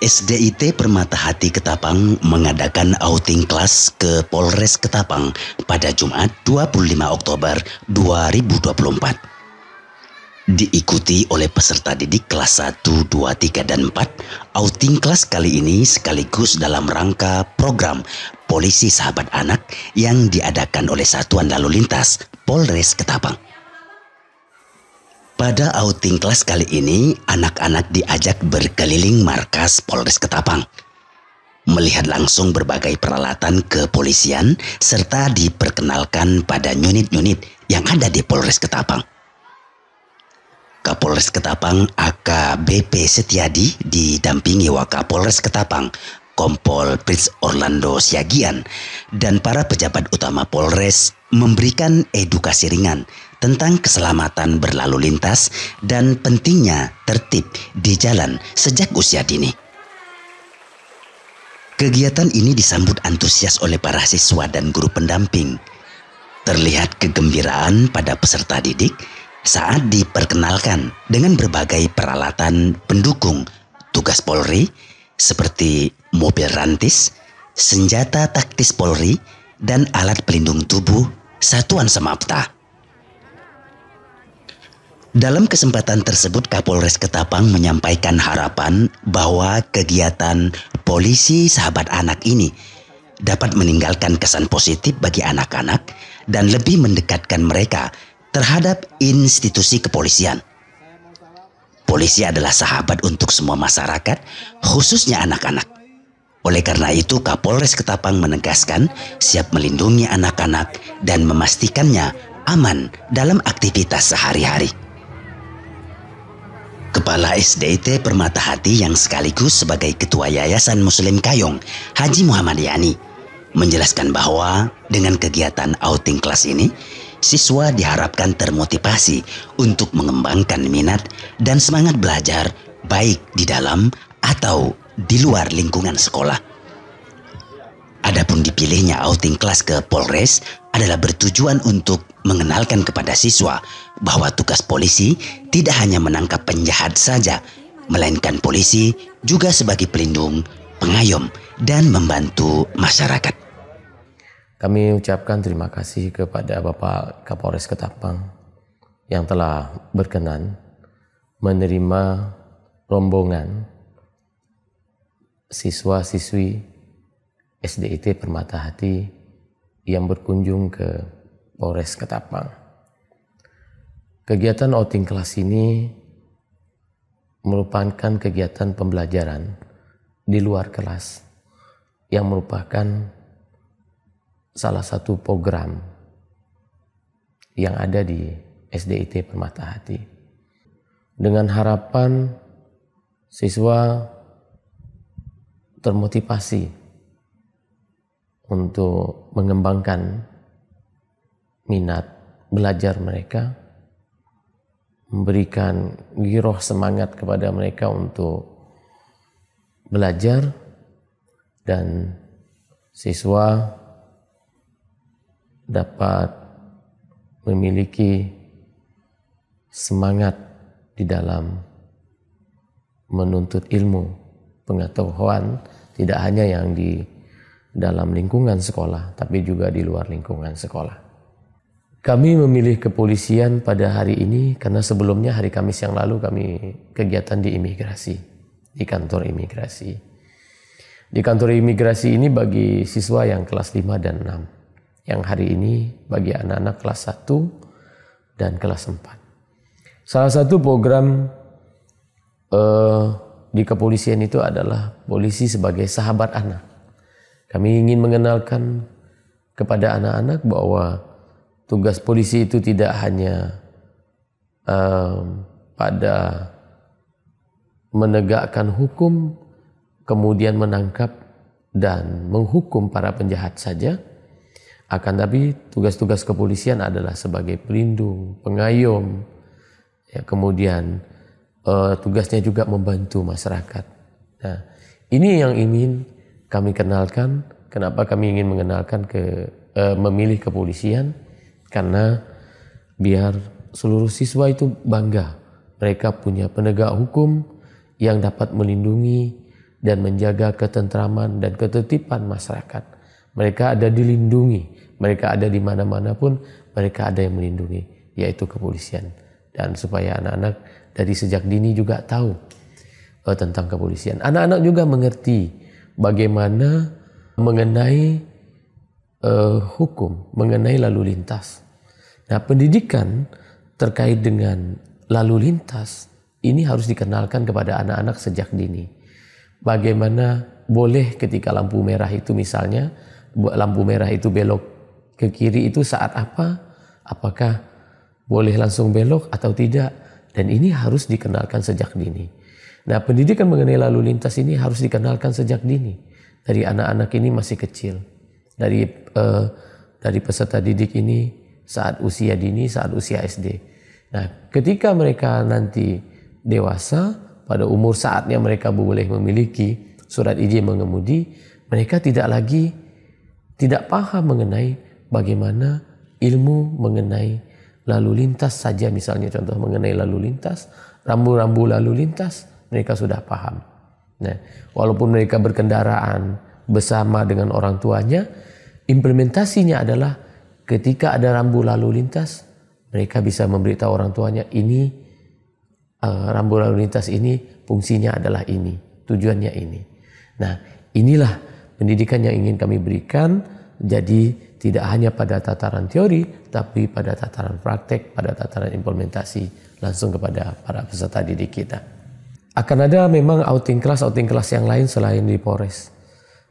SDIT Permatahati Ketapang mengadakan outing kelas ke Polres Ketapang pada Jumat 25 Oktober 2024. Diikuti oleh peserta didik kelas 1, 2, 3, dan 4, outing kelas kali ini sekaligus dalam rangka program Polisi Sahabat Anak yang diadakan oleh Satuan Lalu Lintas Polres Ketapang. Pada outing kelas kali ini, anak-anak diajak berkeliling markas Polres Ketapang, melihat langsung berbagai peralatan kepolisian, serta diperkenalkan pada unit-unit yang ada di Polres Ketapang. Kapolres Ketapang AKBP Setiadi didampingi Wakapolres Ketapang Kompol Prince Orlando Siagian dan para pejabat utama Polres memberikan edukasi ringan tentang keselamatan berlalu lintas dan pentingnya tertib di jalan sejak usia dini. Kegiatan ini disambut antusias oleh para siswa dan guru pendamping. Terlihat kegembiraan pada peserta didik saat diperkenalkan dengan berbagai peralatan pendukung tugas Polri seperti mobil rantis, senjata taktis Polri, dan alat pelindung tubuh Satuan Samapta. Dalam kesempatan tersebut, Kapolres Ketapang menyampaikan harapan bahwa kegiatan Polisi Sahabat Anak ini dapat meninggalkan kesan positif bagi anak-anak dan lebih mendekatkan mereka terhadap institusi kepolisian. Polisi adalah sahabat untuk semua masyarakat, khususnya anak-anak. Oleh karena itu, Kapolres Ketapang menegaskan siap melindungi anak-anak dan memastikannya aman dalam aktivitas sehari-hari. Kepala SDIT Permatahati yang sekaligus sebagai Ketua Yayasan Muslim Kayong, Haji Muhammad Yani, menjelaskan bahwa dengan kegiatan outing kelas ini, siswa diharapkan termotivasi untuk mengembangkan minat dan semangat belajar baik di dalam atau di luar lingkungan sekolah. Adapun dipilihnya outing kelas ke Polres adalah bertujuan untuk mengenalkan kepada siswa bahwa tugas polisi tidak hanya menangkap penjahat saja, melainkan polisi juga sebagai pelindung, pengayom, dan membantu masyarakat. Kami ucapkan terima kasih kepada Bapak Kapolres Ketapang yang telah berkenan menerima rombongan siswa-siswi SDIT Permatahati yang berkunjung ke Polres Ketapang. Kegiatan outing kelas ini merupakan kegiatan pembelajaran di luar kelas yang merupakan salah satu program yang ada di SDIT Permatahati. Dengan harapan siswa termotivasi untuk mengembangkan minat belajar mereka, memberikan giroh semangat kepada mereka untuk belajar, dan siswa dapat memiliki semangat di dalam menuntut ilmu, pengetahuan, tidak hanya yang di dalam lingkungan sekolah, tapi juga di luar lingkungan sekolah. Kami memilih kepolisian pada hari ini karena sebelumnya hari Kamis yang lalu kami kegiatan di imigrasi, di kantor imigrasi. Di kantor imigrasi ini bagi siswa yang kelas 5 dan 6. Yang hari ini bagi anak-anak kelas 1 dan kelas 4. Salah satu program di kepolisian itu adalah polisi sebagai sahabat anak. Kami ingin mengenalkan kepada anak-anak bahwa tugas polisi itu tidak hanya pada menegakkan hukum, kemudian menangkap dan menghukum para penjahat saja, akan tapi tugas-tugas kepolisian adalah sebagai pelindung, pengayom, ya, kemudian tugasnya juga membantu masyarakat. Nah, ini yang ingin kami kenalkan. Kenapa kami ingin mengenalkan memilih kepolisian? Karena biar seluruh siswa itu bangga mereka punya penegak hukum yang dapat melindungi dan menjaga ketentraman dan ketertiban masyarakat. Mereka ada dilindungi, mereka ada di mana-mana pun mereka ada yang melindungi, yaitu kepolisian. Dan supaya anak-anak dari sejak dini juga tahu tentang kepolisian. Anak-anak juga mengerti bagaimana mengenai hukum, mengenai lalu lintas. Nah, pendidikan terkait dengan lalu lintas ini harus dikenalkan kepada anak-anak sejak dini. Bagaimana boleh ketika lampu merah itu misalnya, lampu merah itu belok ke kiri itu saat apa? Apakah boleh langsung belok atau tidak? Dan ini harus dikenalkan sejak dini. Nah, pendidikan mengenai lalu lintas ini harus dikenalkan sejak dini. Dari anak-anak ini masih kecil. Dari peserta didik ini saat usia dini, saat usia SD. Nah, ketika mereka nanti dewasa, pada umur saatnya mereka boleh memiliki surat izin mengemudi, mereka tidak paham mengenai bagaimana ilmu mengenai lalu lintas saja, misalnya contoh mengenai lalu lintas, rambu-rambu lalu lintas, mereka sudah paham. Nah, walaupun mereka berkendaraan bersama dengan orang tuanya, implementasinya adalah ketika ada rambu lalu lintas, mereka bisa memberitahu orang tuanya, ini rambu lalu lintas ini fungsinya adalah ini, tujuannya ini. Nah, inilah pendidikan yang ingin kami berikan. Jadi tidak hanya pada tataran teori, tapi pada tataran praktek, pada tataran implementasi langsung kepada para peserta didik kita. Akan ada memang outing class yang lain selain di Polres.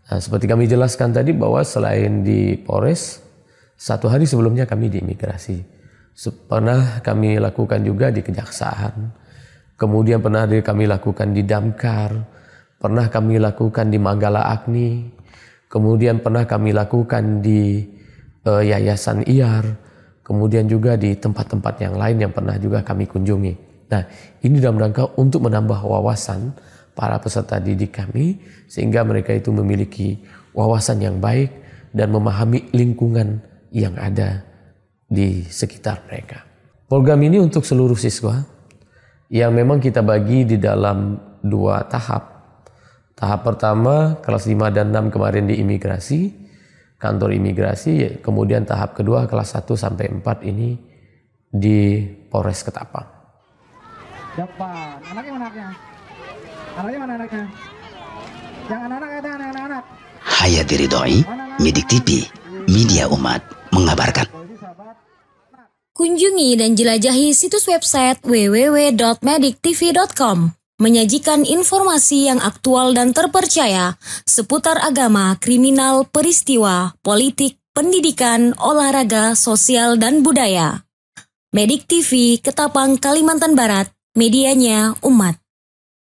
Nah, seperti kami jelaskan tadi bahwa selain di Polres, satu hari sebelumnya kami di imigrasi. Pernah kami lakukan juga di Kejaksaan. Kemudian pernah kami lakukan di Damkar. Pernah kami lakukan di Manggala Agni. Kemudian pernah kami lakukan di Yayasan IAR. Kemudian juga di tempat-tempat yang lain yang pernah juga kami kunjungi. Nah, ini dalam rangka untuk menambah wawasan para peserta didik kami, sehingga mereka itu memiliki wawasan yang baik dan memahami lingkungan yang ada di sekitar mereka. Program ini untuk seluruh siswa yang memang kita bagi di dalam 2 tahap. Tahap pertama kelas 5 dan 6 kemarin di imigrasi, kantor imigrasi, kemudian tahap kedua kelas 1 sampai 4 ini di Polres Ketapang. Depan, anaknya mana anaknya? Anaknya mana anaknya? Yang anak-anak ada anak-anak. Hayati Ridhoi, Medik TV, Media Umat mengabarkan. Kunjungi dan jelajahi situs website www.mediktv.com. Menyajikan informasi yang aktual dan terpercaya seputar agama, kriminal, peristiwa, politik, pendidikan, olahraga, sosial, dan budaya. Medik TV, Ketapang, Kalimantan Barat, medianya umat.